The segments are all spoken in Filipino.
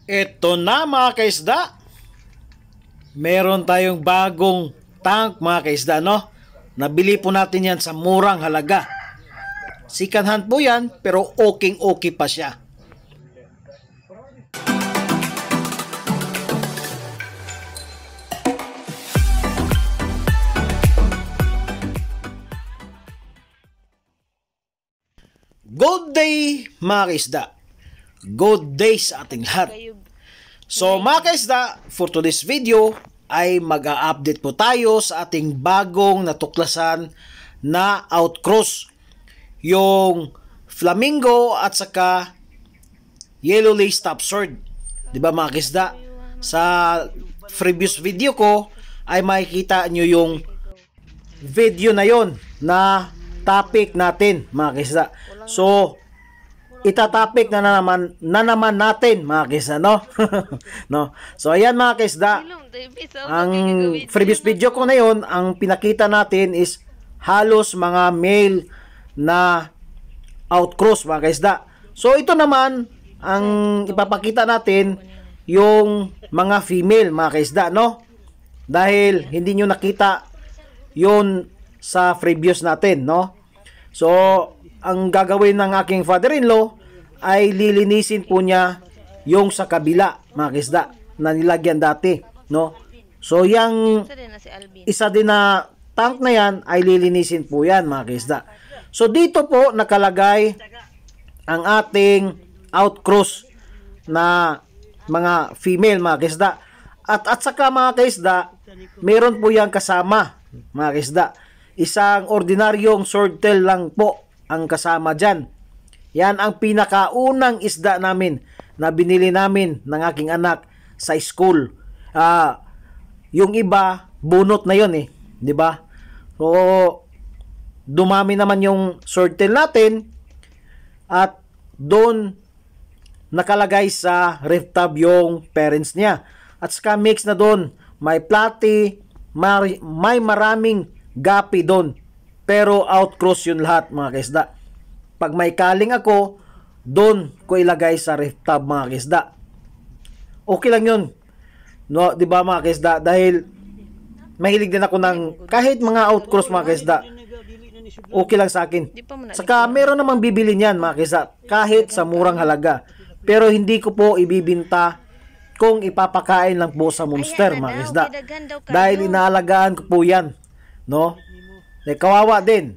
Ito na mga kaisda. Meron tayong bagong tank mga kaisda, no? Nabili po natin yan sa murang halaga. Second hand po yan, pero okay pa siya. Good day mga kaisda. Good day sa ating lahat. So mga kaisda, for today's video ay mag-a-update po tayo sa ating bagong natuklasan na outcross. Yung flamingo at saka yellow lace top sword. Diba mga kaisda? Sa previous video ko ay makikita nyo yung video na yon na topic natin mga kaisda. So itatopic na naman natin mga kaisda, no? No. So ayan mga kaisda, ang previous video ko na yon, ang pinakita natin is halos mga male na outcross mga kaisda. So ito naman ang ipapakita natin yung mga female mga kaisda, no? Dahil hindi nyo nakita yon sa previous natin, no? So ang gagawin ng aking father-in-law ay lilinisin po niya yung sa kabila mga kaisda na nilagyan dati, no? So yung isa din na tank na yan ay lilinisin po yan mga kaisda. So dito po nakalagay ang ating outcross na mga female mga kaisda. At saka mga kaisda, meron po yan kasama mga kaisda. Isang ordinaryong swordtail lang po ang kasama dyan. Yan ang pinakaunang isda namin na binili namin ng aking anak sa school. Yung iba, bunot na yon eh. Diba? So, dumami naman yung swordtail natin at doon nakalagay sa ref tab yung parents niya. At saka mix na doon. May platy, may maraming gapi doon. Pero outcross yun lahat mga kaisda. Pag may kaling ako, doon ko ilagay sa ref tab mga kaisda. Okay lang yun. No, 'di ba mga kaisda? Dahil mahilig din ako ng kahit mga outcross mga kaisda. Okay lang sa akin. Saka meron namang bibili niyan mga kaisda, kahit sa murang halaga. Pero hindi ko po ibibinta kung ipapakain lang po sa monster mga kaisda. Dahil inaalagaan ko po yan, no? Kawawa din.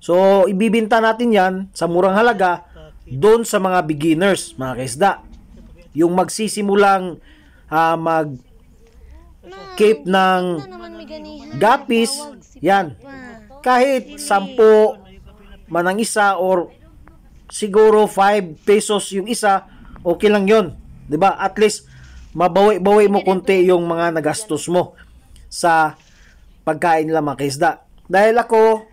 So, ibibinta natin yan sa murang halaga doon sa mga beginners, mga kaisda. Yung magsisimulang mag-keep ng gapis, yan. Kahit 10 man ang isa or siguro 5 pesos yung isa, okay lang yun. 'Di ba? At least, mabawi-bawi mo konti yung mga nagastos mo sa pagkain nila mga kaisda. Dahil ako,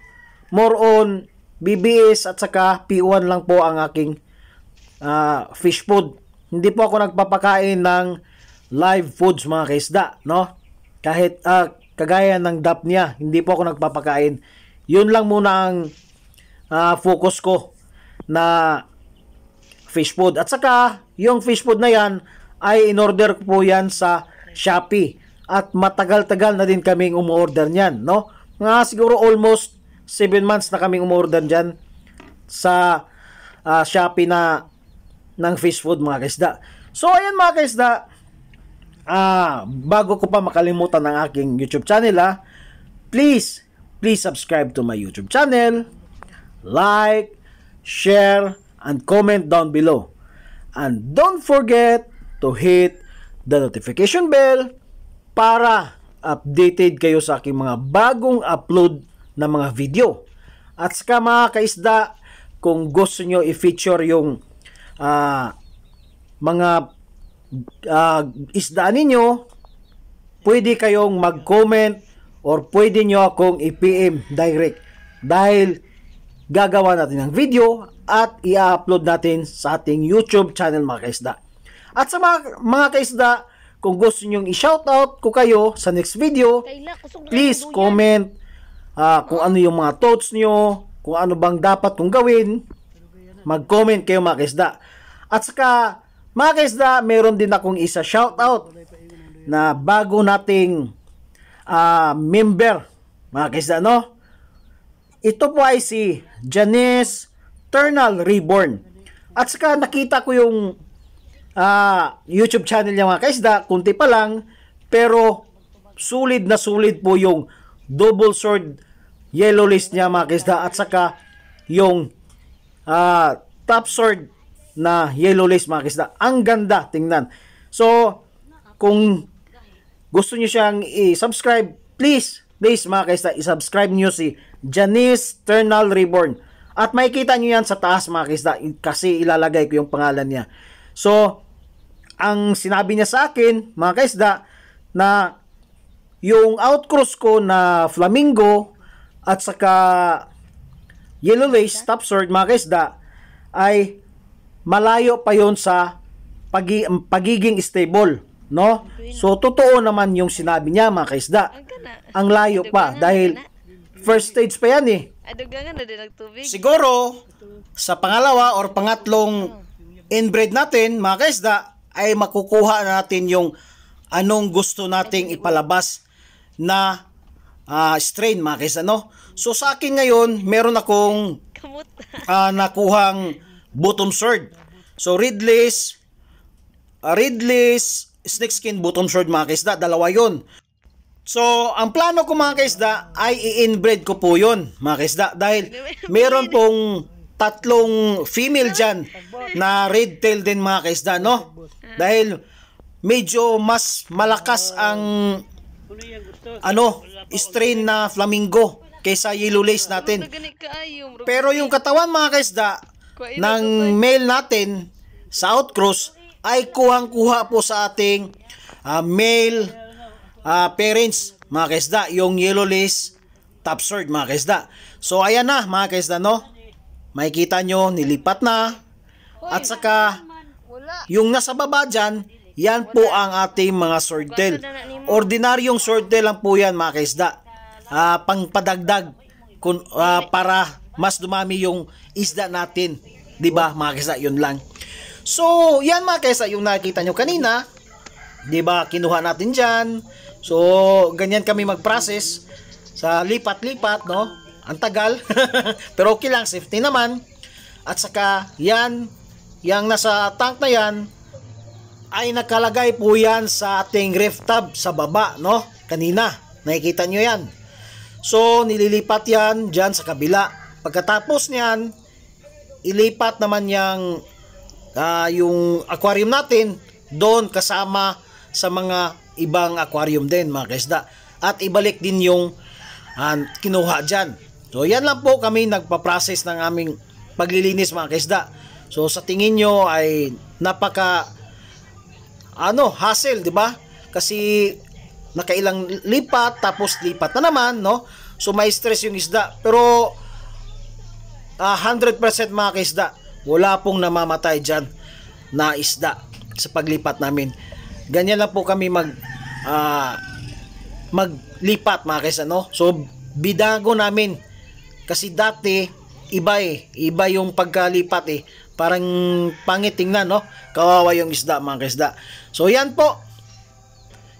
more on BBS at saka P1 lang po ang aking fish food. Hindi po ako nagpapakain ng live foods mga kaisda, no? Kahit kagaya ng DAP niya, hindi po ako nagpapakain. Yun lang muna ang focus ko na fish food. At saka, yung fish food na yan ay in-order ko po yan sa Shopee. At matagal-tagal na din kaming umorder niyan, no? Nga siguro almost 7 months na kaming umorder dyan sa Shopee na ng fish food mga kaisda. So ayan mga kaisda, bago ko pa makalimutan ng aking YouTube channel, please subscribe to my YouTube channel, like, share, and comment down below. And don't forget to hit the notification bell para updated kayo sa aking mga bagong upload na mga video. At saka mga kaisda, kung gusto nyo i-feature yung mga isda ninyo, pwede kayong mag-comment or pwede nyo akong i-PM direct. Dahil gagawa natin ng video at i-upload natin sa ating YouTube channel mga kaisda. At sa mga kaisda, kung gusto nyong i-shoutout ko kayo sa next video, please comment kung ano yung mga thoughts nyo, kung ano bang dapat kong gawin. Mag-comment kayo mga kaisda. At saka Mga kaisda, meron din akong isa shoutout na bago nating member, mga kaisda, no? Ito po ay si Janice Eternal Reborn. At saka nakita ko yung YouTube channel niya, mga kaisda, kunti pa lang, pero sulit na sulit po yung double sword yellow list niya, mga kaisda, at saka yung top sword na yellow lace, mga kaisda. Ang ganda tingnan. So, kung gusto niyo siyang i-subscribe, please mga kaisda, i-subscribe niyo si Janice Eternal Reborn. At makikita niyo yan sa taas, mga kaisda, kasi ilalagay ko yung pangalan niya. So, ang sinabi niya sa akin, mga kaisda, na yung outcross ko na flamingo at saka yellow lace top sword, mga kaisda, ay malayo pa yon sa pagiging stable, no? So totoo naman yung sinabi niya, mga kaisda. Ang layo pa dahil first stage pa yan eh. Siguro sa pangalawa or pangatlong inbreed natin, mga kaisda, ay makukuha natin yung anong gusto nating ipalabas na strain, mga kaisda, no? So sa akin ngayon, meron akong nakuhang bottom sword. So Ridley's snakeskin bottom sword, mga kaisda, dalawa yon. So ang plano ko, mga kaisda, ay i-inbreed ko po yon, mga kaisda, dahil meron pong tatlong female dyan na red tail din, mga kaisda, no? Dahil medyo mas malakas ang strain na flamingo kaysa yellow lace natin. Pero yung katawan, mga kaisda, ng male natin sa outcross ay kuhang-kuha po sa ating male parents, mga kaisda, yung yellow lace top sword, mga kaisda. So ayan na, mga kaisda, no? Makikita nyo, nilipat na. At saka yung nasa baba dyan, yan po ang ating mga swordtail. Ordinaryong swordtail lang po yan, mga kaisda. Pangpadagdag para mas dumami yung isda natin, 'di ba, mga kaisda? Yun lang. So, yan, mga kaisda, yung nakita nyo kanina, 'di ba, kinuha natin diyan. So, ganyan kami mag-process sa lipat-lipat, no? Ang tagal. Pero okay lang, safety naman. At saka yan, yang nasa tank na yan ay nakalagay po yan sa ating ref tab sa baba, no? Kanina, nakikita nyo yan. So, nililipat yan dyan sa kabila. Pagkatapos niyan, ilipat naman yung aquarium natin doon kasama sa mga ibang aquarium din, mga kaisda. At ibalik din yung kinuha dyan. So, yan lang po kami nagpa-process ng aming paglilinis, mga kaisda. So, sa tingin nyo ay napaka hassle, di ba? Kasi nakailang lipat, tapos lipat na naman, no? So, may stress yung isda. Pero 100% mga kaisda, wala pong namamatay dyan na isda sa paglipat namin. Ganyan lang po kami maglipat, mga kaisda, no? So, bidago namin. Kasi dati, iba yung pagkalipat eh. Parang pangit tingnan, no? Kawawa yung isda, mga kaisda. So, yan po.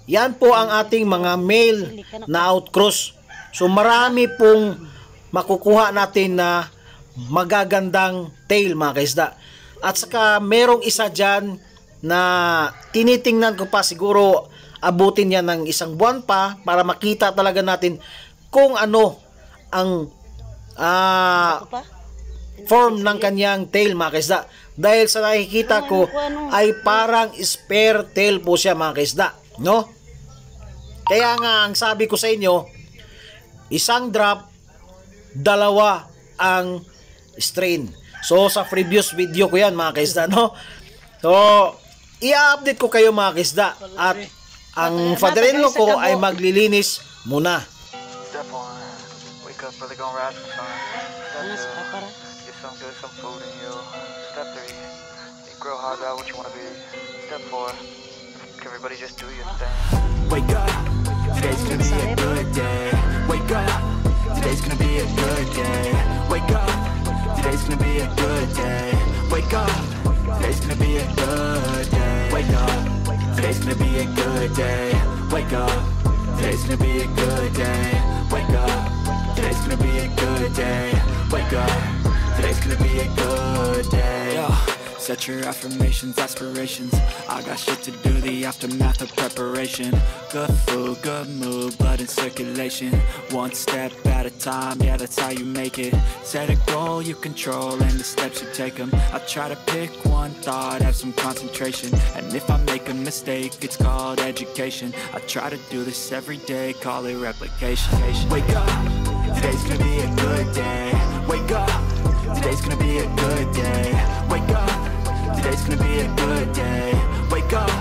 Yan po ang ating mga male na outcross. So, marami pong makukuha natin na magagandang tail, mga kaisda. At saka merong isa dyan na tinitingnan ko pa, siguro abutin yan ng isang buwan pa para makita talaga natin kung ano ang form ng kanyang tail, mga kaisda. Dahil sa nakikita ko ay parang spare tail po siya, mga kaisda, no? Kaya nga ang sabi ko sa inyo, isang drop, dalawa ang strain. So sa previous video ko yan, mga kaisda, no? So i-update ko kayo, mga kaisda, at ang father-in-law ko ay maglilinis muna. Step 1, wake up early, gonna rise from sun. Step 2, get some food in you. Step 3, grow hard out what you wanna be. Step 4, everybody just do your thing. Wake up, today's gonna be a good day. Wake up, today's gonna be a good day. Wake up, today's gonna be a good day. Wake up, Today's gonna be a good day. Wake up. Today's gonna be a good day. Wake up. Today's gonna be a good day. Wake up. Today's gonna be a good day. Wake up. Today's gonna be a good day. Yo. Set your affirmations, aspirations. I got shit to do, the aftermath of preparation. Good food, good mood, blood in circulation. One step at a time, yeah, that's how you make it. Set a goal you control and the steps you take them. I try to pick one thought, have some concentration. And if I make a mistake, it's called education. I try to do this every day, call it replication. Wake up, today's gonna be a good day. Wake up, today's gonna be a good day. Wake up. Today's gonna be a good day. Wake up.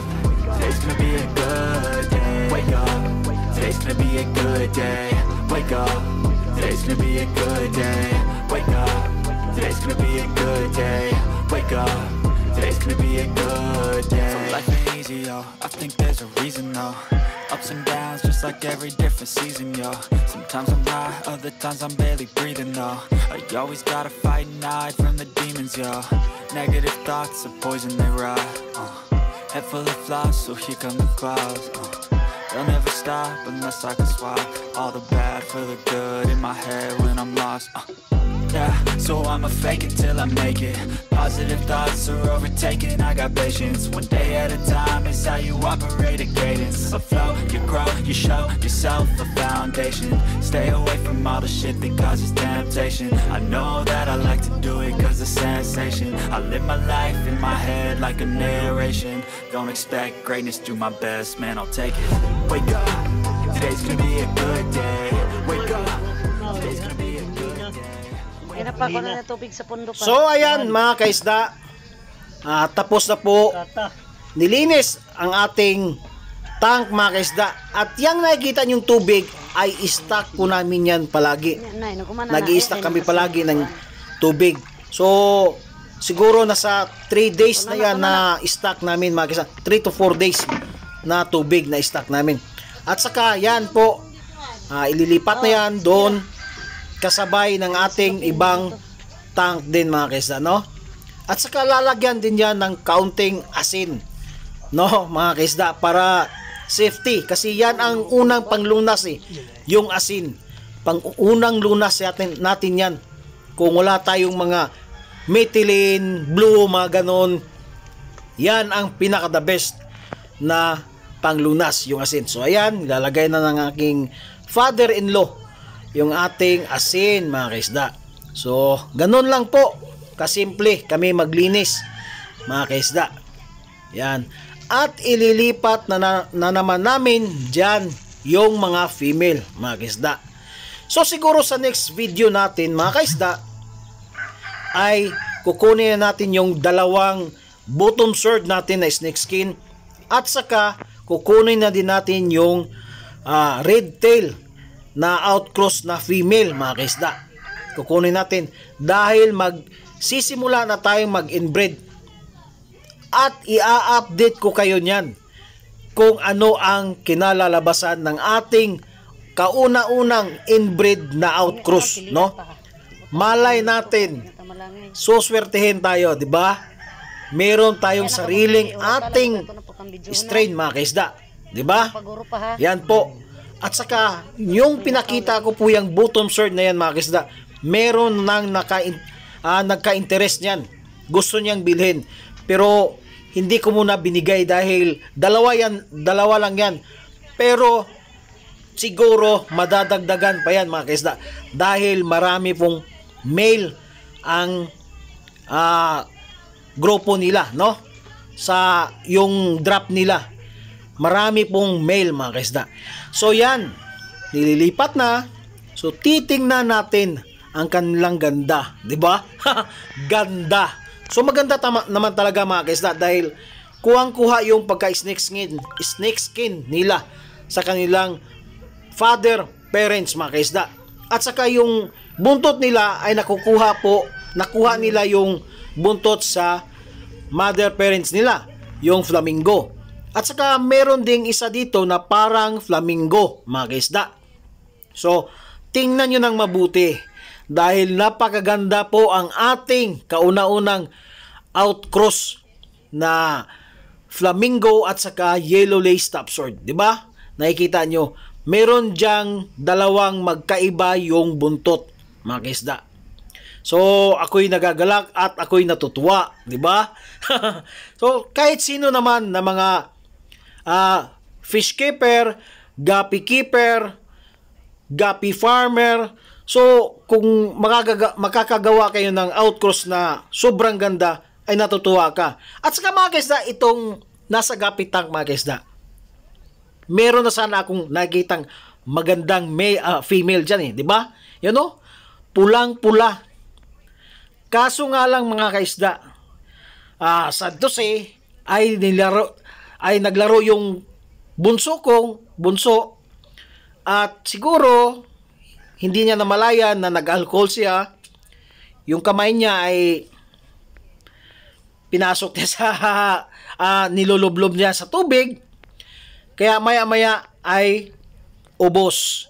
Today's gonna be a good day. Wake up. Today's gonna be a good day. Wake up. Today's gonna be a good day. Wake up. Today's gonna be a good day. Wake up. Today's gonna be a good day. So life ain't easy, yo. I think there's a reason, though. Ups and downs, just like every different season, yo. Sometimes I'm high, other times I'm barely breathing, though. I always gotta fight and hide from the demons, yo. Negative thoughts are poison, they rot. Head full of flies, so here come the clouds. They'll never stop unless I can swap all the bad for the good in my head when I'm lost. Yeah, so I'ma fake it till I make it. Positive thoughts are overtaken, I got patience. One day at a time is how you operate a cadence. A flow, you grow, you show yourself a foundation. Stay away from all the shit that causes temptation. I know that I like to do it cause it's sensation. I live my life in my head like a narration. Don't expect greatness, do my best, man, I'll take it. Wake up, today's gonna be a good day. Wake up, today's gonna be a good day. So ayan mga kaisda, tapos na po, nilinis ang ating tank mga kaisda. At yung nakikita nyong tubig ay stock po namin yan palagi. Nag-i-stock kami palagi ng tubig. So siguro nasa 3 days na yan na stock namin mga kaisda. 3 to 4 days na tubig na stock namin. At saka yan po, ililipat na yan doon kasabay ng ating ibang tank din mga kaisda, no? At saka lalagyan din yan ng kaunting asin, no mga kaisda, para safety, kasi yan ang unang panglunas yung asin, unang lunas natin yan. Kung wala tayong mga methylene, blue, mga ganon, yan ang pinaka the best na panglunas, yung asin. So ayan, ilalagay na ng aking father-in-law yung ating asin mga kaisda. So ganun lang po kasimple kami maglinis mga kaisda. Yan. At ililipat na naman namin dyan yung mga female mga kaisda. So siguro sa next video natin mga kaisda ay kukunin na natin yung dalawang bottom sword natin na snake skin, at saka kukunin na din natin yung red tail na outcross na female mga kaisda. Kukunin natin dahil magsisimula na tayong mag-inbreed. At i-update ko kayo niyan kung ano ang kinalalabasan ng ating kauna-unang inbreed na outcross, no? Malay natin, suswertehin tayo, di ba? Meron tayong sariling ating strain mga kaisda, di ba? Yan po. At saka, yung pinakita ko po yung bottom sword na yan mga kaisda, meron nang nagka-interest niyan. Gusto niyang bilhin. Pero, hindi ko muna binigay dahil dalawa lang yan. Pero, siguro, madadagdagan pa yan mga kaisda. Dahil marami pong male ang grupo nila, no? Sa yung drop nila. Marami pong male mga kaisda. So yan, nililipat na. So titingnan natin ang kanilang ganda, 'di ba? Ganda. So maganda naman talaga mga kaisda dahil kuhang-kuha yung pagka-snake skin nila sa kanilang father parents mga kaisda. At saka yung buntot nila ay nakuha nila yung buntot sa mother parents nila, yung flamingo. At saka meron ding isa dito na parang flamingo mga kaisda. So tingnan nyo ng mabuti dahil napakaganda po ang ating kauna-unang outcross na flamingo at saka yellow lace topsword, di ba? Nakikita nyo, meron diyang dalawang magkaiba yung buntot, mga kaisda. So, ako'y nagagalak at ako'y natutuwa, di ba? So, kahit sino naman na mga fish keeper, guppy keeper, guppy farmer, so kung makakagawa kayo ng outcross na sobrang ganda, ay natutuwa ka. At saka mga kaisda, itong nasa guppy tank mga kaisda, meron na sana akong nakikitang magandang female dyan di ba? Yan o, pulang-pula. Kaso nga lang mga kaisda, sad to say, ay naglaro yung bunso at siguro hindi niya namalayan na nag-alcohol siya. Yung kamay niya ay pinasok niya sa nilulublob niya sa tubig, kaya maya-maya ay ubos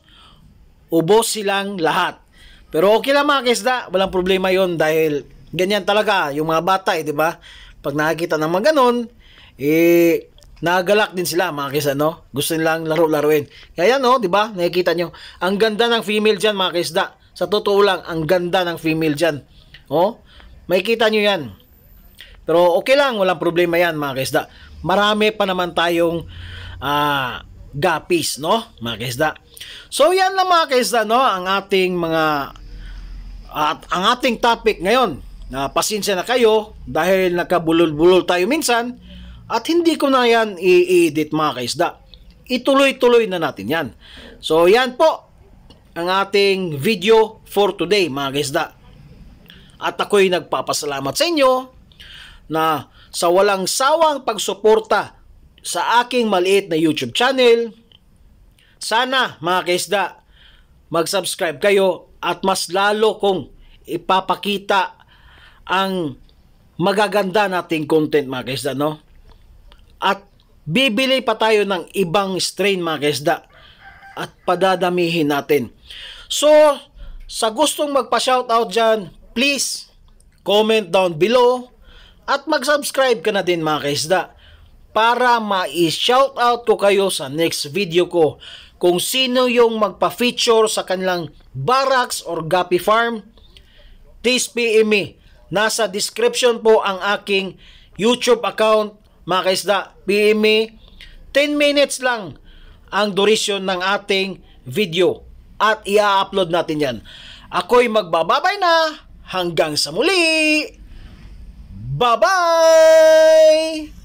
silang lahat. Pero okay lang mga kaisda, walang problema yon dahil ganyan talaga yung mga bata di ba? Pag nakikita ng mga ganon, nagalak din sila mga kaisda, no? Gusto nilang laro-laruin. Kaya yan, no, di ba? Nakikita nyo, ang ganda ng female dyan mga kaisda. Sa totoo lang, ang ganda ng female dyan. Oh, makikita nyo yan. Pero okay lang, walang problema yan mga kaisda. Marami pa naman tayong guppies, no, mga kaisda. So yan lang mga kaisda, no, ang ating ang ating topic ngayon. Pasensya na kayo dahil nakabulol-bulol tayo minsan at hindi ko na yan i-edit mga kaisda. Ituloy-tuloy na natin yan. So yan po ang ating video for today mga kaisda. At ako'y nagpapasalamat sa inyo na sa walang sawang pagsuporta sa aking maliit na YouTube channel. Sana mga kaisda, mag-subscribe kayo at mas lalo kong ipapakita ang magaganda nating content mga kaisda, no? At bibili pa tayo ng ibang strain mga kaisda at padadamihin natin. So, sa gustong magpa-shoutout dyan, please comment down below at mag-subscribe ka na din mga kaisda para ma-shoutout ko kayo sa next video ko. Kung sino yung magpa-feature sa kanilang barracks or guppy farm, please PM me. Nasa description po ang aking YouTube account mga kaisda. PM me. 10 minutes lang ang duration ng ating video at i-upload natin yan. Ako'y magbababay na hanggang sa muli. Bye-bye!